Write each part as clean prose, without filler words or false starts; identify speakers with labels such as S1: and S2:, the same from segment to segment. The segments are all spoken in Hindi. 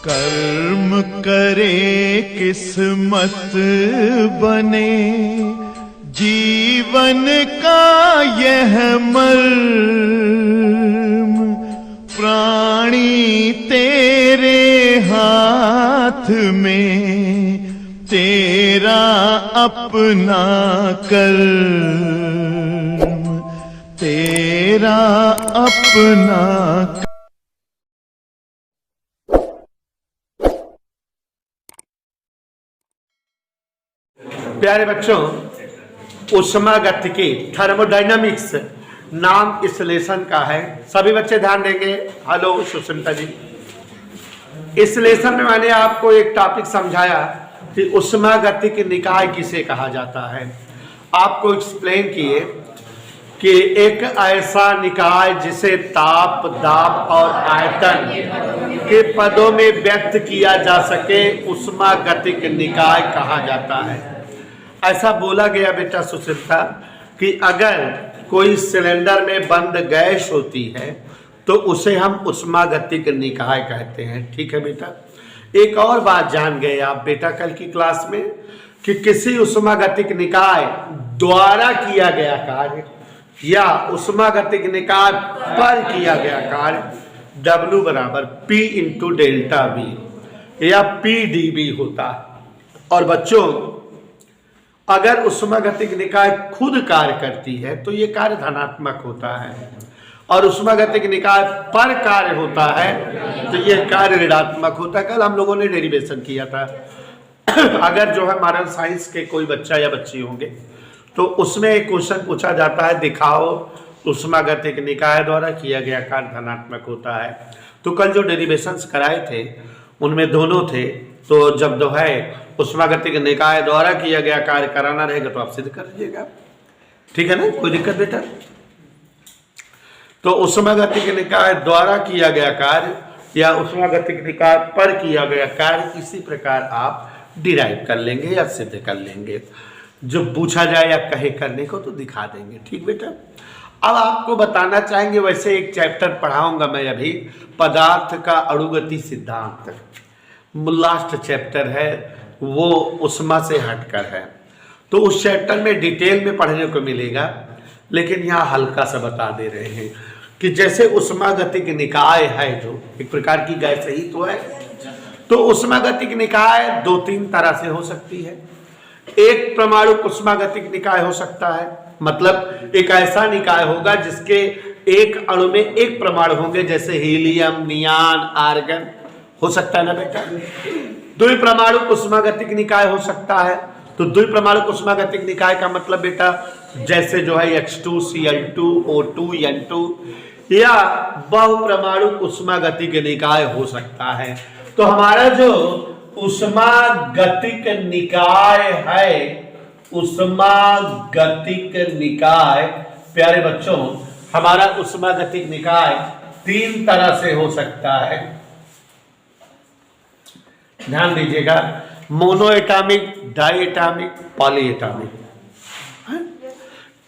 S1: कर्म करे किस्मत बने, जीवन का यह मर्म, प्राणी तेरे हाथ में, तेरा अपना कर्म, तेरा अपना।
S2: प्यारे बच्चों, उष्मागतिकी थर्मोडायनामिक्स नाम इस लेसन का है। सभी बच्चे ध्यान देंगे। हेलो सुष्मिता जी, इस लेसन में मैंने आपको एक टॉपिक समझाया कि उष्मागतिकी निकाय किसे कहा जाता है। आपको एक्सप्लेन किए कि एक ऐसा निकाय जिसे ताप, दाब और आयतन के पदों में व्यक्त किया जा सके, उष्मागतिक निकाय कहा जाता है। ऐसा बोला गया बेटा सुचित्रा कि अगर कोई सिलेंडर में बंद गैस होती है तो उसे हम उष्मागतिक निकाय कहते हैं। ठीक है बेटा। एक और बात जान गए आप बेटा कल की क्लास में कि किसी उष्मागतिक निकाय द्वारा किया गया कार्य या उष्मागतिक निकाय पर किया गया कार्य W बराबर P इंटू डेल्टा V या PdV होता है। और बच्चों, अगर उष्मागतिक निकाय खुद कार्य करती है तो ये कार्य धनात्मक होता है, और उष्मागतिक निकाय पर कार्य होता है तो ये कार्य ऋणात्मक होता है। कल हम लोगों ने डेरिवेशन किया था। अगर जो है मॉरल साइंस के कोई बच्चा या बच्ची होंगे तो उसमें एक क्वेश्चन पूछा जाता है, दिखाओ उष्मागतिक निकाय द्वारा किया गया कार्य धनात्मक होता है। तो कल जो डेरिवेशंस कराए थे उनमें दोनों थे, तो जब जो है उष्मागतिक निकाय द्वारा किया गया कार्य कराना रहेगा तो आप सिद्ध कर लीजिएगा। ठीक है ना, कोई दिक्कत बेटा? तो उष्मागतिक निकाय द्वारा किया गया कार्य या उष्मागतिक निकाय पर किया गया कार्य इसी प्रकार आप डिराइव कर लेंगे या सिद्ध कर लेंगे। जो पूछा जाए या कहे करने को तो दिखा देंगे। ठीक बेटा। अब आपको बताना चाहेंगे, वैसे एक चैप्टर पढ़ाऊंगा मैं अभी, पदार्थ का अणुगति सिद्धांत। लास्ट चैप्टर है वो, उष्मा से हटकर है, तो उस चैप्टर में डिटेल में पढ़ने को मिलेगा, लेकिन यहाँ हल्का सा बता दे रहे हैं कि जैसे उष्मागतिक निकाय है जो एक प्रकार की गैस ही तो है, तो उष्मागतिक निकाय दो तीन तरह से हो सकती है। एक परमाणु उष्मागतिक निकाय हो सकता है, मतलब एक ऐसा निकाय होगा जिसके एक अणु में एक परमाणु होंगे, जैसे हीलियम, नियान, आर्गन हो सकता है ना बेटा। द्विपरमाणु उष्मागतिक निकाय हो सकता है। तो द्विपरमाणु उष्मागतिक निकाय का मतलब बेटा जैसे जो है H2Cl2 O2 N2, या बहुपरमाणु उष्मागतिक निकाय हो सकता है। तो हमारा जो उष्मागतिक निकाय है, उष्मागतिक निकाय, प्यारे बच्चों, हमारा उष्मागतिक निकाय तीन तरह से हो सकता है। ध्यान दीजिएगा, mono atomic, di atomic, poly atomic.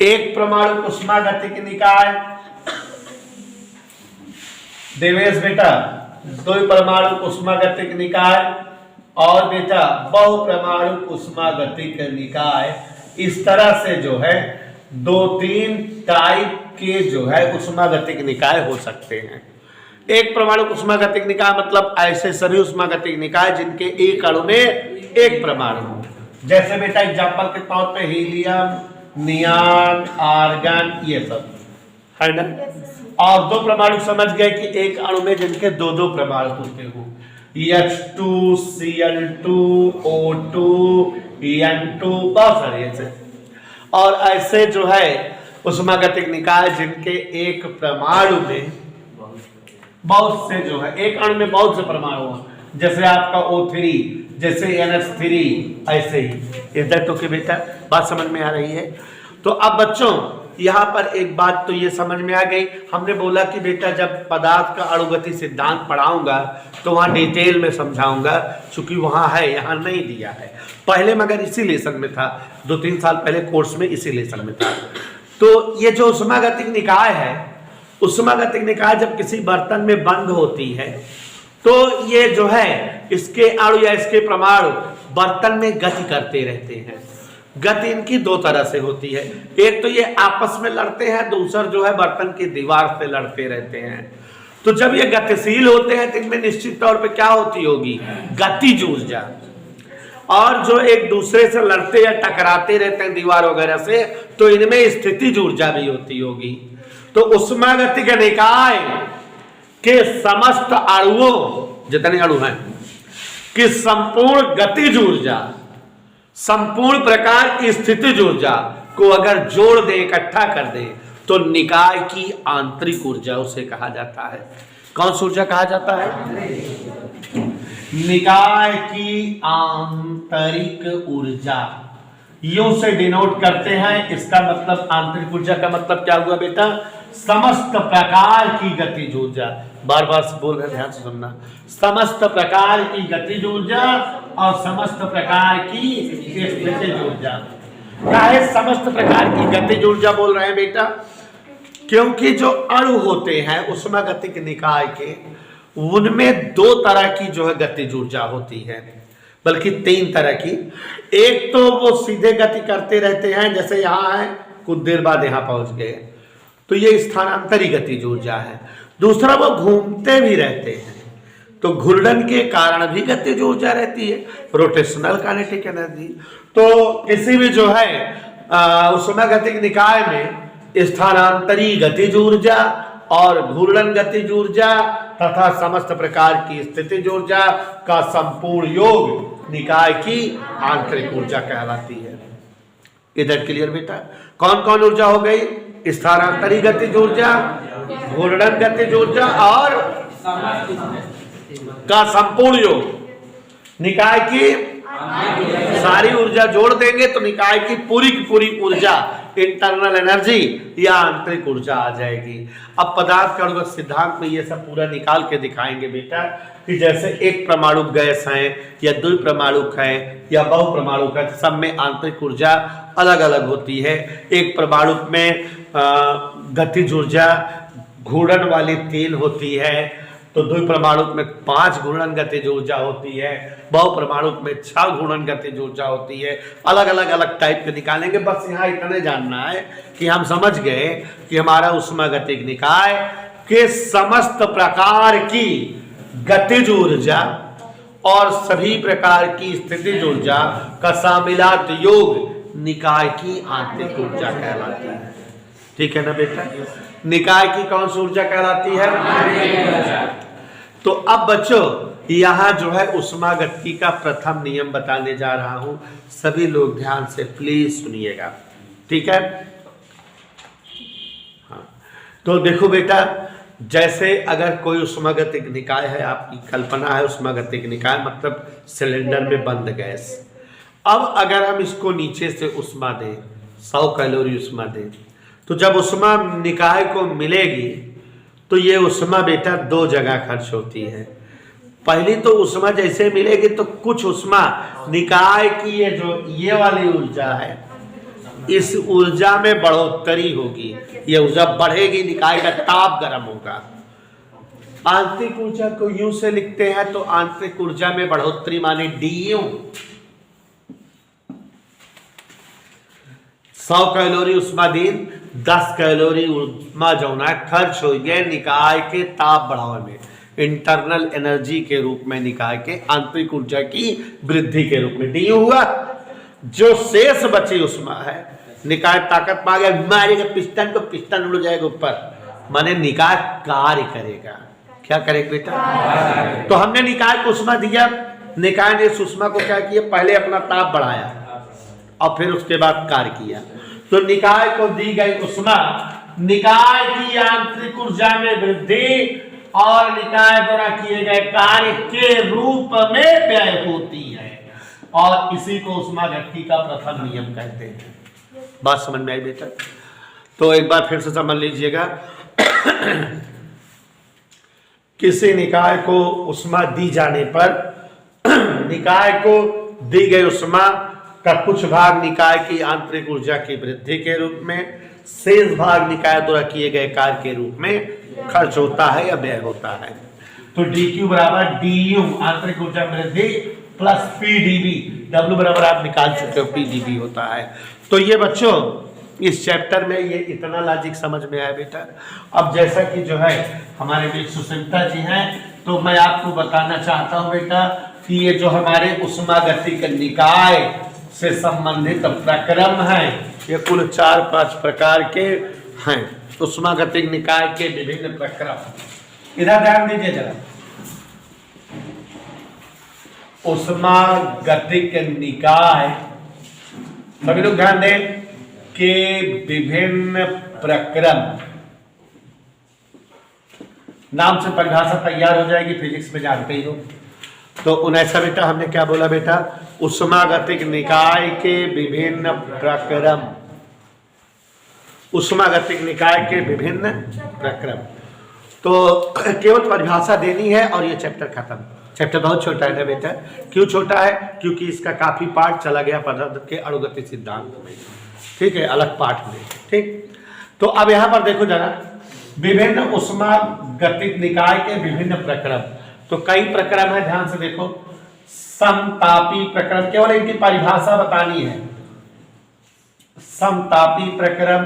S2: एक परमाणु उष्मागतिक निकाय देवेश बेटा, दो परमाणु उष्मागतिक निकाय, और बेटा बहुपरमाणु उष्मागतिक निकाय। इस तरह से जो है दो तीन टाइप के जो है उष्मागतिक निकाय हो सकते हैं। एक परमाणु उष्मागतिक निकाय मतलब ऐसे सभी उष्मागतिक निकाय जिनके एक अणु में एक परमाणु हो, जैसे बेटा एग्जांपल के तौर पे हीलियम, नियान, आर्गन, ये सब है ना। और दो परमाणु समझ गए कि एक अणु में जिनके दो दो परमाणु होते हो, H2Cl2 O2 N2, बहुत सारे ऐसे। और ऐसे जो है उष्मागतिक निकाय जिनके एक परमाणु में बहुत से जो है, एक अणु में बहुत से परमाणु हो, जैसे आपका O3, जैसे NH3, ऐसे ही। इधर तो कि बेटा बात समझ में आ रही है। तो अब बच्चों यहाँ पर एक बात तो ये समझ में आ गई, हमने बोला कि बेटा जब पदार्थ का अणुगति सिद्धांत पढ़ाऊंगा तो वहाँ डिटेल में समझाऊंगा, चूंकि वहाँ है, यहाँ नहीं दिया है। पहले मगर इसी लेसन में था, 2-3 साल पहले कोर्स में इसी लेसन में था। तो ये जो उष्मागतिक निकाय है, उष्मागतिक निकाय जब किसी बर्तन में बंद होती है तो ये जो है इसके अणु या इसके परमाणु बर्तन में गति करते रहते हैं। गति इनकी दो तरह से होती है, एक तो ये आपस में लड़ते हैं, दूसरा जो है बर्तन की दीवार से लड़ते रहते हैं। तो जब ये गतिशील होते हैं तो इनमें निश्चित तौर पे क्या होती होगी, गतिज ऊर्जा। और जो एक दूसरे से लड़ते या टकराते रहते हैं दीवार वगैरह से, तो इनमें स्थितिज ऊर्जा भी होती होगी। तो उष्मागतिक निकाय के समस्त अणुओं, जितने अणु हैं, कि संपूर्ण गतिज ऊर्जा, संपूर्ण प्रकार की स्थितिज ऊर्जा को अगर जोड़ दे, इकट्ठा कर दे, तो निकाय की आंतरिक ऊर्जा उसे कहा जाता है। कौन सी ऊर्जा कहा जाता है? निकाय की आंतरिक ऊर्जा, यूं से डिनोट करते हैं। इसका मतलब आंतरिक ऊर्जा का मतलब क्या हुआ बेटा? समस्त प्रकार की गतिज ऊर्जा। बार बार से बोल रहे, ध्यान से सुनना। समस्त प्रकार की गतिज ऊर्जा और समस्त प्रकार की स्थितिज ऊर्जा। काहे समस्त प्रकार की गतिज ऊर्जा बोल रहे हैं बेटा? क्योंकि जो अणु होते हैं उष्मागतिक निकाय के, उनमें दो तरह की जो है गतिज ऊर्जा होती है, बल्कि तीन तरह की। एक तो वो सीधे गति करते रहते हैं, जैसे यहाँ है, कुछ देर बाद यहाँ पहुंच गए, तो ये स्थानांतरी गतिज ऊर्जा है। दूसरा वो घूमते भी रहते हैं, तो घूर्णन के कारण भी गतिज ऊर्जा रहती है, रोटेशनल काइनेटिक एनर्जी। तो किसी भी जो है उष्मागतिक निकाय में स्थानांतरी गतिज ऊर्जा और घूर्णन गतिज ऊर्जा तथा समस्त प्रकार की स्थितिज ऊर्जा का संपूर्ण योग निकाय की आंतरिक ऊर्जा कहलाती है। इधर क्लियर बेटा? कौन कौन ऊर्जा हो गई? स्थानांतरी गतिज ऊर्जा, घूर्णन गतिज ऊर्जा और का संपूर्ण योग। निकाय की सारी ऊर्जा जोड़ देंगे तो निकाय की पूरी ऊर्जा, इंटरनल एनर्जी या आंतरिक ऊर्जा आ जाएगी। अब पदार्थ का सिद्धांत में ये सब पूरा निकाल के दिखाएंगे बेटा, कि जैसे एक परमाणु गैस है या द्विपरमाणुक है या बहुपरमाणुक है, सब में आंतरिक ऊर्जा अलग अलग होती है। एक परमाणु में गतिज ऊर्जा घूर्णन वाली 3 होती है, तो द्विपरमाणु में 5 घूर्णन गतिज ऊर्जा होती है, बहुपरमाणु में 6 घूर्णन गतिज ऊर्जा होती है। अलग अलग टाइप के निकालेंगे। बस यहाँ इतने जानना है कि हम समझ गए कि हमारा उष्मागतिक निकाय के समस्त प्रकार की गतिज ऊर्जा और सभी प्रकार की स्थितिज ऊर्जा का शामिलात योग निकाय की आंतरिक ऊर्जा कहलाती है। ठीक है ना बेटा? निकाय की कौन सी ऊर्जा कहलाती है? तो अब बच्चों यहाँ जो है उष्मागतिकी का प्रथम नियम बताने जा रहा हूं, सभी लोग ध्यान से प्लीज सुनिएगा, ठीक है? हाँ, तो देखो बेटा, जैसे अगर कोई उष्मागतिक निकाय है, आपकी कल्पना है उष्मागतिक निकाय मतलब सिलेंडर में बंद गैस। अब अगर हम इसको नीचे से उष्मा दें, 100 कैलोरी उष्मा दें, तो जब उष्मा निकाय को मिलेगी तो ये उष्मा बेटा 2 जगह खर्च होती है। पहली तो उष्मा जैसे मिलेगी तो कुछ उष्मा निकाय की ये वाली ऊर्जा है, इस ऊर्जा में बढ़ोतरी होगी, ये ऊर्जा बढ़ेगी, निकाय का ताप गर्म होगा। आंतरिक ऊर्जा को यूं से लिखते हैं तो आंतरिक ऊर्जा में बढ़ोतरी माने DU। 100 कैलोरी उष्मा दिन 10 कैलोरी उष्मा जौना खर्च हो गए निकाय के ताप बढ़ावे में, इंटरनल एनर्जी के रूप में, निकाय के आंतरिक ऊर्जा की वृद्धि के रूप में DU हुआ। जो शेष बची उष्मा है, निकाय ताकत पा गया, मारेगा पिस्टन को, पिस्टन उड़ जाएगा ऊपर, माने निकाय कार्य करेगा। क्या करेगा बेटा? तो हमने निकाय को उष्मा दिया, निकाय ने इस उष्मा को क्या किया? पहले अपना ताप बढ़ाया और फिर उसके बाद कार्य किया। तो निकाय को दी गई उष्मा निकाय की आंतरिक ऊर्जा में वृद्धि और निकाय द्वारा किए गए कार्य के रूप में व्यय होती है, और इसी को उष्मागतिकी का प्रथम नियम कहते हैं। बात समझ में आई बेटा? तो एक बार फिर से समझ लीजिएगा। किसी निकाय को उष्मा दी जाने पर निकाय को दी गई उष्मा का कुछ भाग निकाय की आंतरिक ऊर्जा की वृद्धि के रूप में, शेष भाग निकाय द्वारा किए गए कार्य के रूप में खर्च होता है या व्यय होता है। तो डी क्यू बराबर डी यू आंतरिक ऊर्जा वृद्धि plus P D V, W बराबर आप निकाल चुके हो, पी डी बी होता है। तो ये बच्चों इस चैप्टर में ये इतना लॉजिक समझ में आया बेटा। अब जैसा कि जो है हमारे बीच सुष्मिता जी हैं, तो मैं आपको बताना चाहता हूं बेटा कि ये जो हमारे उष्मागतिक निकाय से संबंधित प्रक्रम हैं, ये कुल 4-5 प्रकार के हैं। उष्मागतिक निकाय के विभिन्न प्रक्रम, इधर ध्यान दीजिए जरा। उष्मागतिक निकाय, सभी लोग ध्यान दें, के विभिन्न प्रक्रम, नाम से परिभाषा तैयार हो जाएगी, फिजिक्स में जानते ही हो। तो 19 बेटा हमने क्या बोला बेटा, उष्मागतिक निकाय के विभिन्न प्रक्रम, उष्मागतिक निकाय के विभिन्न प्रक्रम। तो केवल परिभाषा देनी है और ये चैप्टर खत्म। चैप्टर बहुत छोटा है ना बेटा। क्यों छोटा है? क्योंकि इसका काफी पार्ट चला गया पदार्थ के अणुगति सिद्धांत में, ठीक है, अलग पार्ट में, ठीक। तो अब यहां पर देखो जरा, विभिन्न उष्मागतिक निकाय के विभिन्न प्रक्रम। तो कई प्रक्रम है, ध्यान से देखो। समतापी प्रक्रम, केवल इनकी परिभाषा बतानी है। समतापी प्रक्रम,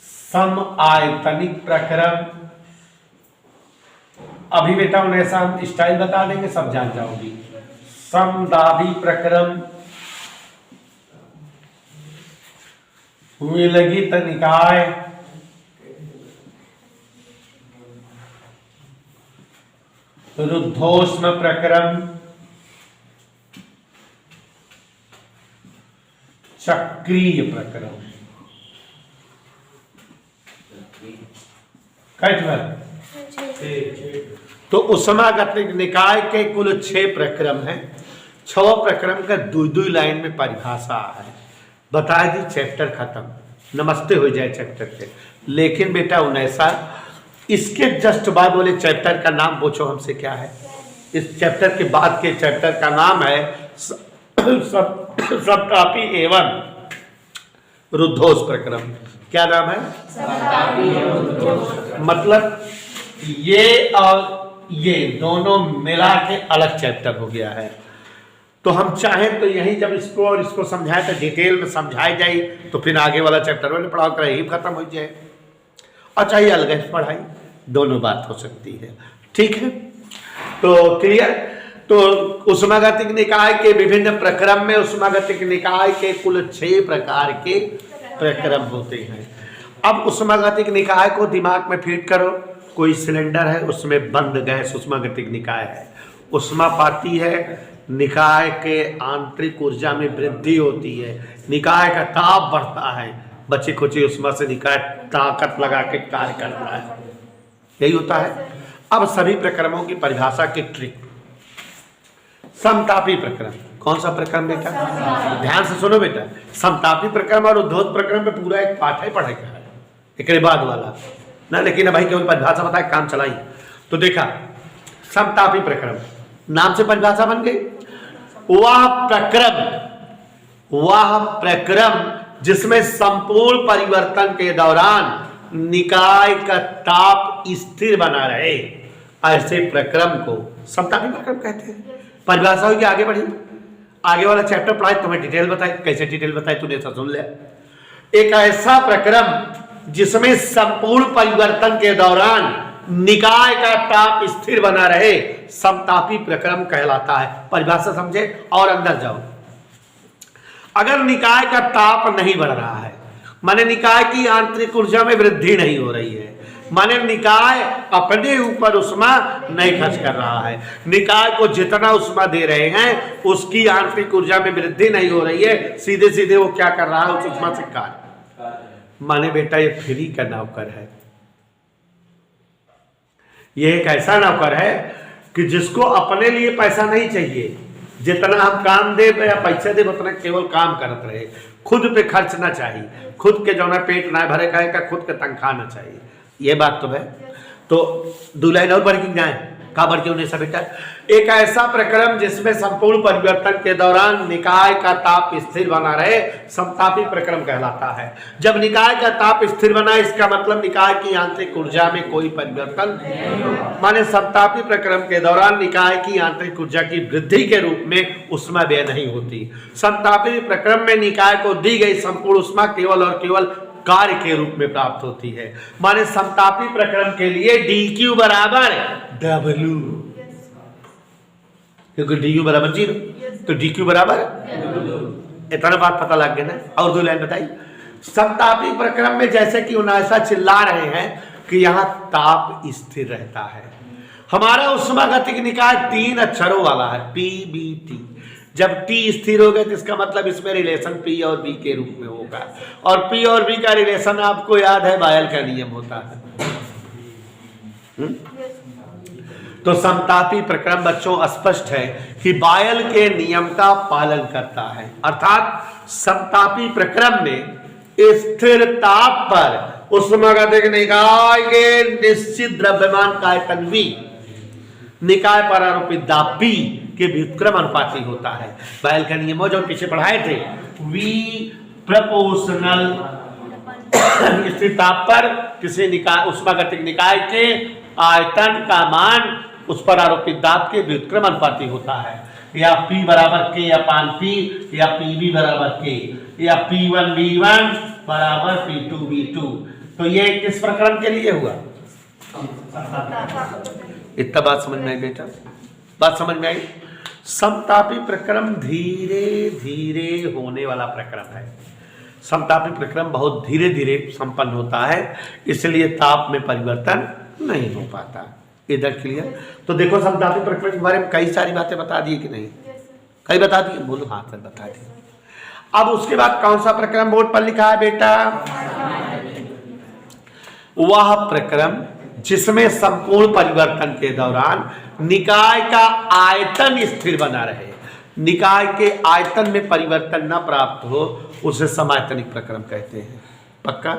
S2: समआयतनिक प्रक्रम, अभी बेटा उन्हें हम स्टाइल बता देंगे, सब जान जाओगी। समदाबी प्रक्रम, विलगित निकाय, रुद्धोष्म प्रक्रम, चक्रीय प्रक्रम। तो उष्मागतिक निकाय के कुल 6 प्रक्रम हैं। 6 प्रक्रम का 2-2 लाइन में परिभाषा है। बता दी, चैप्टर खत्म, नमस्ते हो जाए चैप्टर के। लेकिन बेटा 19 इसके जस्ट बाद वाले चैप्टर का नाम पूछो हमसे क्या है। इस चैप्टर के बाद के चैप्टर का नाम है समतापी एवं रुद्धोष प्रक्रम। क्या नाम है? मतलब ये और ये दोनों मिला के अलग चैप्टर हो गया है। तो हम चाहें तो यही जब इसको और इसको समझाए तो डिटेल में समझाई जाए, तो फिर आगे वाला चैप्टर वाले पढ़ाओ कर यही खत्म हो जाए। अच्छा, ये अलग पढ़ाई, दोनों बात हो सकती है, ठीक है। तो क्लियर। तो उष्मागतिक निकाय के विभिन्न प्रक्रम में उष्मागतिक निकाय के कुल 6 प्रकार के प्रक्रम होते हैं। अब उष्मागतिक निकाय को दिमाग में फीड करो। कोई सिलेंडर है, उसमें बंद गैस उष्मागतिक निकाय है। उष्मा पाती है, निकाय के आंतरिक ऊर्जा में वृद्धि होती है, निकाय का ताप बढ़ता है, बची खुची उष्मा से निकाय ताकत लगा के कार्य करता है, यही होता है। अब सभी प्रक्रमों की परिभाषा की ट्रिक। समतापी प्रक्रम, कौन सा प्रक्रम बेटा? ध्यान से सुनो बेटा, समतापी प्रक्रम और उद्धोष प्रक्रम पे पूरा एक पाठ है पढ़ेगा है, एक बाद वाला ना। लेकिन भाई केवल परिभाषा बताए, काम चलाई। तो देखा, समतापी प्रक्रम नाम से परिभाषा बन गई। वह प्रक्रम जिसमें संपूर्ण परिवर्तन के दौरान निकाय का ताप स्थिर बना रहे, ऐसे प्रक्रम को समतापी प्रक्रम कहते हैं। परिभाषा हुई कि आगे बढ़ी, आगे वाला चैप्टर पढ़ाए, तुम्हें डिटेल बताए। कैसे डिटेल बताए तूने ऐसा सुन ले। एक ऐसा प्रक्रम जिसमें संपूर्ण परिवर्तन के दौरान निकाय का ताप स्थिर बना रहे, समतापी प्रक्रम कहलाता है। परिभाषा समझे और अंदर जाओ। अगर निकाय का ताप नहीं बढ़ रहा है, माने निकाय की आंतरिक ऊर्जा में वृद्धि नहीं हो रही है, माने निकाय अपने ऊपर उष्मा नहीं खर्च कर रहा है, निकाय को जितना उष्मा दे रहे हैं उसकी आंतरिक ऊर्जा में वृद्धि नहीं हो रही है, सीधे सीधे वो क्या कर रहा है, उस उष्मा से कार्य। माने बेटा ये फ्री का नौकर है। ये एक ऐसा नौकर है कि जिसको अपने लिए पैसा नहीं चाहिए, जितना हम काम दे या पैसे दे उतना केवल काम करते रहे, खुद पे खर्च ना चाहिए, खुद के जो ना पेट ना भरे खाए का, खुद के तनख्वाह ना चाहिए। ये बात तो है। तो 2 लाइन और बढ़ के जाए, का बढ़ के उन्हें सब बेटा एक ऐसा प्रक्रम जिसमें संपूर्ण परिवर्तन के दौरान निकाय का ताप स्थिर बना रहे समतापी प्रक्रम कहलाता है। जब निकाय का ताप स्थिर बना, इसका मतलब निकाय की आंतरिक ऊर्जा में कोई परिवर्तन, माने समतापी प्रक्रम के दौरान निकाय की आंतरिक ऊर्जा की वृद्धि के रूप में उष्मा व्यय नहीं होती। समतापी प्रक्रम में निकाय को दी गई संपूर्ण उष्मा केवल और केवल कार्य के रूप में प्राप्त होती है। माने समतापी प्रक्रम के लिए dq बराबर W, क्योंकि du बराबर 0, तो dq बराबर, इतना बात पता लग गया ना। और दो लाइन बताइए। समतापी प्रक्रम में जैसे कि ऐसा चिल्ला रहे हैं कि यहाँ ताप स्थिर रहता है। हमारा उष्मागतिक निकाय 3 अक्षरों वाला है, PBT। जब T स्थिर हो गए तो इसका मतलब इसमें रिलेशन P और B के रूप में होगा, और P और B का रिलेशन आपको याद है, बायल का नियम होता है। तो समतापी प्रक्रम बच्चों स्पष्ट है कि बायल के नियम का पालन करता है, अर्थात समतापी प्रक्रम में स्थिर ताप पर उष्मागतिक निकाय के निश्चित द्रव्यमान का आयतन V निकाय पर आरोपित दाब B के व्युत्क्रम अनुपाती होता है। बायल का नियम हो जो पीछे पढ़ाए थे, V प्रोपोर्शनल स्थिर ताप पर किसी निकाय उष्मागतिक निकाय के आयतन का मान उस पर आरोपित दाब के व्युत्क्रम अनुपाती होता है, या P बराबर K अपान P, या PV बराबर K, या P1 V1 बराबर P2 V2। तो ये किस प्रक्रम के लिए हुआ? इतना बात समझ में आई बेटा? बात समझ में आई? समतापी प्रक्रम धीरे धीरे होने वाला प्रक्रम है। समतापी प्रक्रम बहुत धीरे धीरे संपन्न होता है, इसलिए ताप में परिवर्तन नहीं हो पाता। इधर क्लियर? तो देखो समतापी प्रक्रम के बारे में कई सारी बातें बता दी कि नहीं? कई बता दी? बोलो हाँ सर बता दी। अब उसके बाद कौन सा प्रक्रम बोर्ड पर लिखा है बेटा? वह प्रक्रम जिसमें संपूर्ण परिवर्तन के दौरान निकाय का आयतन स्थिर बना रहे, निकाय के आयतन में परिवर्तन न प्राप्त हो, उसे समायतनिक प्रक्रम कहते हैं। पक्का?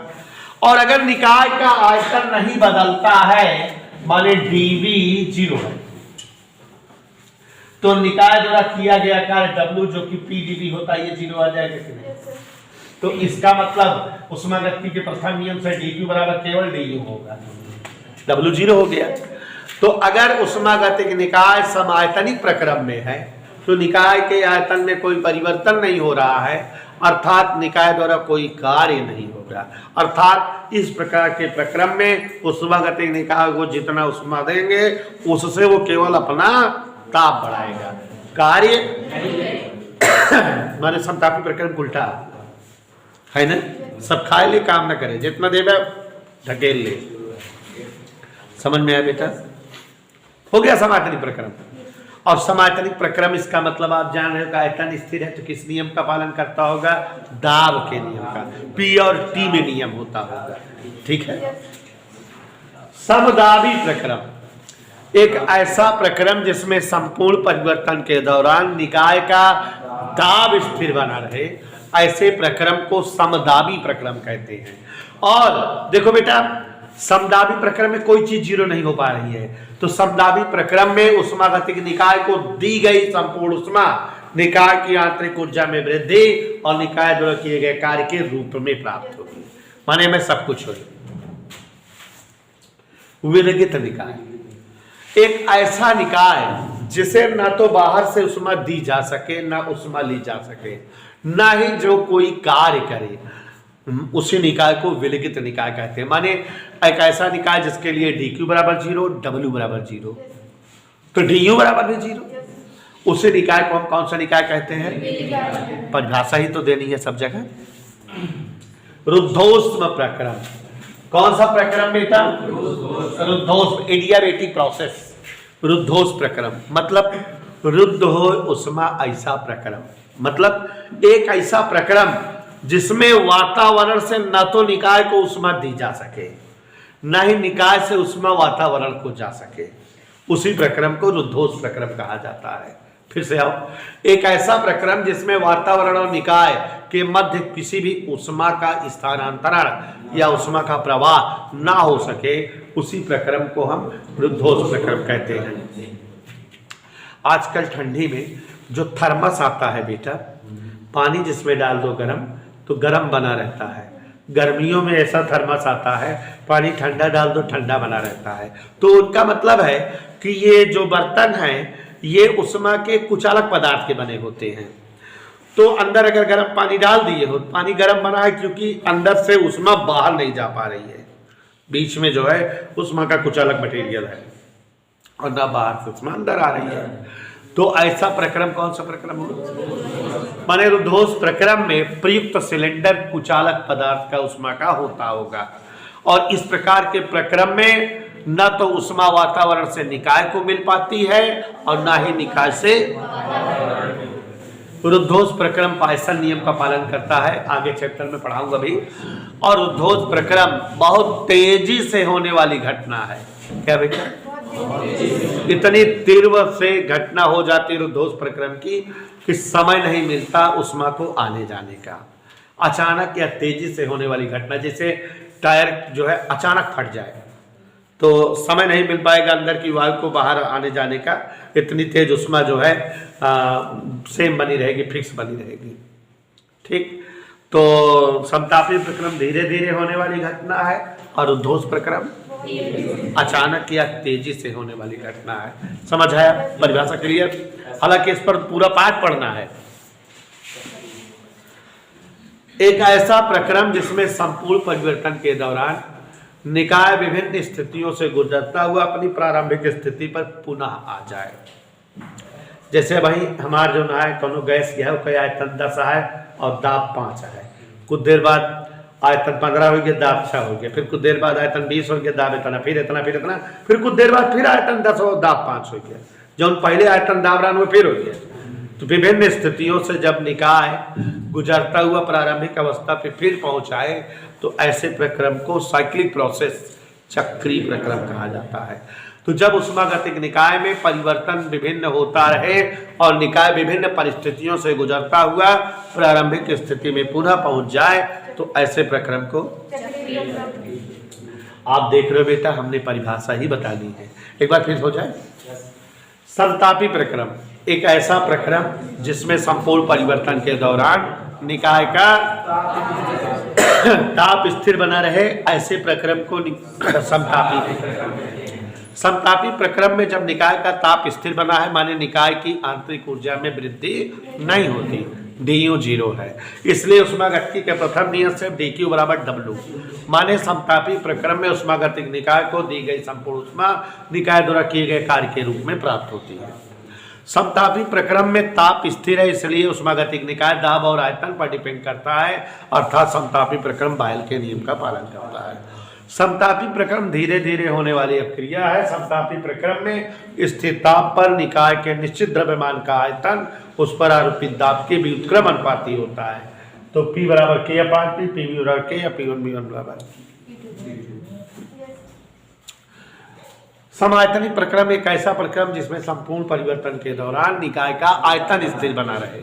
S2: और अगर निकाय का आयतन नहीं बदलता है, माने dV 0 है, तो निकाय द्वारा किया गया कार्य W जो कि PdV होता है, ये 0 आ जाएगा कि नहीं? तो इसका मतलब उष्मागतिकी के प्रथम नियम से dQ बराबर केवल du होगा, W 0 हो गया। तो अगर उष्मागतिक निकाय समायतनिक प्रक्रम में है तो निकाय के आयतन में कोई परिवर्तन नहीं हो रहा है, अर्थात निकाय द्वारा कोई कार्य नहीं होगा। अर्थात इस प्रकार के प्रक्रम में उष्मागतिक निकाय को जितना उष्मा देंगे उससे वो केवल अपना ताप बढ़ाएगा, कार्य माने समतापी प्रक्रम उल्टा है ना, सब खाए ले काम न करे, जितना देगा ढकेल ले। समझ में आया बेटा? हो गया समायतनिक प्रक्रम। और समायतनिक प्रक्रम इसका मतलब आप जान रहे हो कि आयतन स्थिर है तो किस नियम का पालन करता होगा? दाब के नियम का, P और T में नियम होता होगा। ठीक है? समदाबी प्रक्रम एक ऐसा प्रक्रम जिसमें संपूर्ण परिवर्तन के दौरान निकाय का दाब स्थिर बना रहे, ऐसे प्रक्रम को समदाबी प्रक्रम कहते हैं। और देखो बेटा, समदाबी प्रक्रम में कोई चीज 0 नहीं हो पा रही है, तो समदाबी प्रक्रम में उष्मागतिक निकाय को दी गई संपूर्ण उष्मा निकाय की आंतरिक ऊर्जा में वृद्धि और निकाय द्वारा किए गए कार्य के रूप में प्राप्त होगी। माने में सब कुछ हो। विलगित निकाय एक ऐसा निकाय जिसे न तो बाहर से उष्मा दी जा सके, न उष्मा ली जा सके, न ही जो कोई कार्य करे, उसी निकाय को विलगित निकाय कहते हैं। माने एक ऐसा निकाय जिसके लिए dQ बराबर 0, W बराबर 0, तो du बराबर भी 0, उसी निकाय को हम कौन सा निकाय कहते हैं? परिभाषा ही तो देनी है सब जगह। रुद्धोष्म प्रक्रम। कौन सा प्रक्रम बेटा? रुद्धोष्म, एडियाबेटिक प्रोसेस। रुद्धोष्म प्रक्रम मतलब रुद्ध हो उष्मा ऐसा प्रक्रम, मतलब एक ऐसा प्रक्रम जिसमें वातावरण से न तो निकाय को उष्मा दी जा सके, न ही निकाय से उष्मा वातावरण को जा सके, उसी प्रक्रम को रुद्धोष्म प्रक्रम कहा जाता है। फिर से आओ, एक ऐसा प्रक्रम जिसमें वातावरण और निकाय के मध्य किसी भी उष्मा का स्थानांतरण या उष्मा का प्रवाह ना हो सके, उसी प्रक्रम को हम रुद्धोष्म प्रक्रम कहते हैं। आजकल ठंडी में जो थर्मस आता है बेटा, पानी जिसमें डाल दो गर्म तो गर्म बना रहता है। गर्मियों में ऐसा थर्मस आता है, पानी ठंडा डाल दो ठंडा बना रहता है। तो उनका मतलब है कि ये जो बर्तन हैं ये उष्मा के कुचालक पदार्थ के बने होते हैं। तो अंदर अगर गर्म पानी डाल दिए हो, पानी गर्म बना है क्योंकि अंदर से उष्मा बाहर नहीं जा पा रही है, बीच में जो है उष्मा का कुचालक मटेरियल है और ना बाहर से उष्मा अंदर आ रही है। तो ऐसा प्रक्रम कौन सा प्रक्रम होगा? माने रुद्धोष प्रक्रम में प्रयुक्त सिलेंडर कुचालक पदार्थ का उष्मा का होता होगा। और इस प्रकार के प्रक्रम में न तो उष्मा वातावरण से निकाय को मिल पाती है और ना ही निकाय से। रुद्धोष प्रक्रम पायसन नियम का पालन करता है, आगे चैप्टर में पढ़ाऊंगा भी। और रुद्धोष प्रक्रम बहुत तेजी से होने वाली घटना है। क्या बेटा? इतनी तीव्र से घटना हो जाती है रुद्धोष प्रक्रम की कि समय नहीं मिलता उष्मा को आने जाने का। अचानक या तेजी से होने वाली घटना, जैसे टायर जो है अचानक फट जाए तो समय नहीं मिल पाएगा अंदर की वायु को बाहर आने जाने का। इतनी तेज उष्मा जो है सेम बनी रहेगी, फिक्स बनी रहेगी। ठीक, तो समतापी प्रक्रम धीरे धीरे होने वाली घटना है और रुद्धोष प्रक्रम अचानक या तेजी से होने वाली घटना है। समझ आया? परिभाषा क्लियर? हालांकि इस पर पूरा पाठ पढ़ना है। एक ऐसा प्रक्रम जिसमें संपूर्ण परिवर्तन के दौरान निकाय विभिन्न स्थितियों से गुजरता हुआ अपनी प्रारंभिक स्थिति पर पुनः आ जाए। जैसे भाई हमार जो ना है कोनो गैस है वो आयतन 10 है और दाब 5 है। कुछ देर बाद आयतन 15 हो गया, दाब 6 हो गया, फिर कुछ देर बाद आयतन 20 हो गया, दाब इतना, फिर इतना, फिर इतना, फिर कुछ देर बाद फिर आयतन 10 हो, दाब 5 हो गया। जब पहले आयतन दाब रहा वो फिर हो गया। तो विभिन्न स्थितियों से जब निकाय गुजरता हुआ प्रारंभिक अवस्था पे फिर पहुंचाए तो ऐसे प्रक्रम को साइक्लिक प्रोसेस, चक्रीय प्रक्रम कहा जाता है। तो जब उष्मागतिक निकाय में परिवर्तन विभिन्न होता रहे और निकाय विभिन्न परिस्थितियों से गुजरता हुआ प्रारंभिक स्थिति में पुनः पहुंच जाए तो ऐसे प्रक्रम को आप देख रहे हो बेटा, हमने परिभाषा ही बता दी है। एक बार फिर हो जाए। समतापी प्रक्रम एक ऐसा प्रक्रम जिसमें संपूर्ण परिवर्तन के दौरान निकाय का ताप स्थिर बना रहे, ऐसे प्रक्रम को समतापी प्रक्रम। समतापी प्रक्रम में जब निकाय का ताप स्थिर बना है माने निकाय की आंतरिक ऊर्जा में वृद्धि नहीं होती, DU 0 है। इसलिए उष्मागतिकी के प्रथम नियम से DQ बराबर W माने समतापी प्रक्रम में उष्मागतिक निकाय को दी गई संपूर्ण उष्मा निकाय द्वारा किए गए कार्य के रूप में प्राप्त होती है। समतापी प्रक्रम में ताप स्थिर है, इसलिए उष्मागतिक निकाय दाब और आयतन पर डिपेंड करता है, अर्थात समतापी प्रक्रम बायल के नियम का पालन करता है। समतापी प्रक्रम धीरे धीरे होने वाली अभिक्रिया है। समतापी प्रक्रम में स्थित ताप पर निकाय के निश्चित द्रव्यमान का आयतन उस पर आरोपित दाब के व्युत्क्रम अनुपाती होता है। तो P बराबर K/P, PV बराबर K या P1V1 बराबर। समायतनिक प्रक्रम एक ऐसा प्रक्रम जिसमें संपूर्ण परिवर्तन के दौरान निकाय का आयतन स्थिर बना रहे।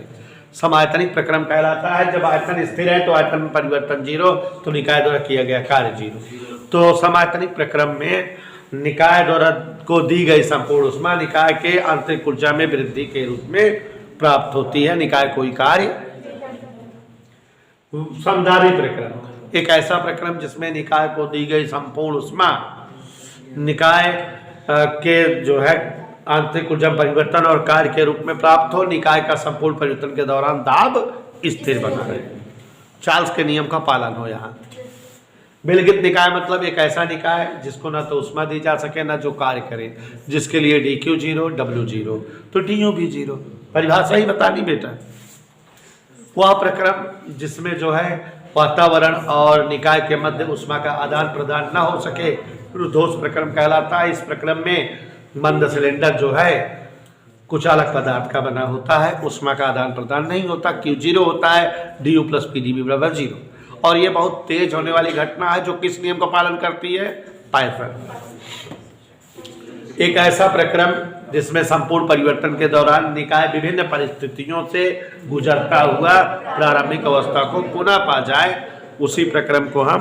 S2: समायतनिक प्रक्रम कहलाता है जब आयतन स्थिर है तो आयतन में परिवर्तन 0, तो निकाय द्वारा किया गया कार्य 0। तो समायतनिक प्रक्रम में निकाय द्वारा को दी गई संपूर्ण उष्मा निकाय के आंतरिक ऊर्जा में वृद्धि के रूप में प्राप्त होती है। निकाय कोई कार्य। समधारी प्रक्रम एक ऐसा प्रक्रम जिसमें निकाय को दी गई संपूर्ण उष्मा निकाय के जो है आंतरिक ऊर्जा परिवर्तन और कार्य के रूप में प्राप्त हो। निकाय का संपूर्ण परिवर्तन के दौरान दाब स्थिर बना रहे, चार्ल्स के नियम का पालन हो। यहाँ विलगित निकाय मतलब एक ऐसा निकाय जिसको ना तो उष्मा दी जा सके ना जो कार्य करे, जिसके लिए DQ 0, W 0, तो DU भी 0। परिभाषा ही बतानी बेटा। वह प्रक्रम जिसमें जो है वातावरण और निकाय के मध्य उष्मा का आदान प्रदान न हो सके रुद्धोष प्रक्रम कहलाता है। इस प्रक्रम में मंद सिलेंडर जो है कुचालक पदार्थ का बना होता है, उष्मा का आदान प्रदान नहीं होता, Q 0 होता है, DU + PdV बराबर 0। और ये बहुत तेज होने वाली घटना है जो किस नियम का पालन करती है? पायसन। एक ऐसा प्रक्रम जिसमें संपूर्ण परिवर्तन के दौरान निकाय विभिन्न परिस्थितियों से गुजरता हुआ प्रारंभिक अवस्था को पुनः पा जाए, उसी प्रक्रम को हम